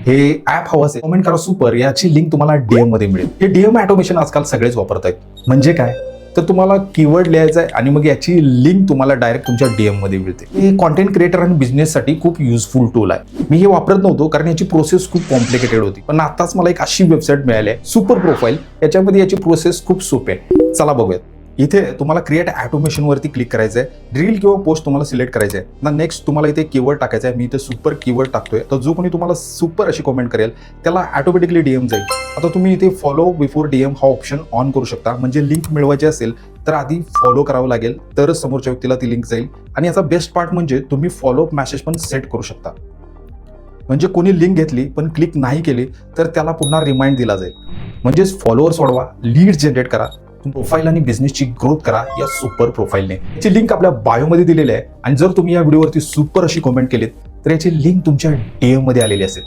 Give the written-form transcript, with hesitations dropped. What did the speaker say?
हे ऍप हवं असेल कमेंट करा सुपर, याची लिंक तुम्हाला डीएम मध्ये मिळेल. हे डीएम ऑटोमेशन आजकाल सगळेच वापरत आहेत. म्हणजे काय तर तुम्हाला कीवर्ड लिहायचा आहे आणि मग याची लिंक तुम्हाला डायरेक्ट तुमच्या डीएम मध्ये मिळते. हे कॉन्टेंट क्रिएटर आणि बिझनेससाठी खूप युजफुल टूल आहे. मी हे वापरत नव्हतो कारण याची प्रोसेस खूप कॉम्प्लिकेटेड होती, पण आताच मला एक अशी वेबसाईट मिळाली आहे सुपर प्रोफाईल. याच्यामध्ये याची प्रोसेस खूप सोपी आहे. चला बघूयात. इथे तुम्हाला क्रिएट ऑटोमेशन वरती क्लिक करायचं आहे. रील किंवा पोस्ट तुम्हाला सिलेक्ट करायचं आहे ना. नेक्स्ट तुम्हाला इथे कीवर्ड टाकायचा आहे. मी इथे सुपर कीवर्ड टाकतोय, तर जो कोणी तुम्हाला सुपर अशी कमेंट करेल त्याला ऑटोमॅटिकली डीएम जाईल. आता तुम्ही इथे फॉलो बिफोर डीएम हा ऑप्शन ऑन करू शकता. म्हणजे लिंक मिळवायची असेल तर आधी फॉलो करावं लागेल, तरच समोरच्या व्यक्तीला ती लिंक जाईल. आणि याचा बेस्ट पार्ट म्हणजे तुम्ही फॉलोअप मेसेज पण सेट करू शकता. म्हणजे कोणी लिंक घेतली पण क्लिक नाही केली तर त्याला पुन्हा रिमाइंड दिला जाईल. म्हणजेच फॉलोअर्स वाढवा, लीड जनरेट करा, प्रोफाईल आणि बिझनेसची ग्रोथ करा या सुपर प्रोफाईलने. याची लिंक आपल्या बायोमध्ये दिलेली आहे. आणि जर तुम्ही या व्हिडिओवरती सुपर अशी कमेंट केलीत तर याची लिंक तुमच्या डीएम मध्ये आलेली असेल.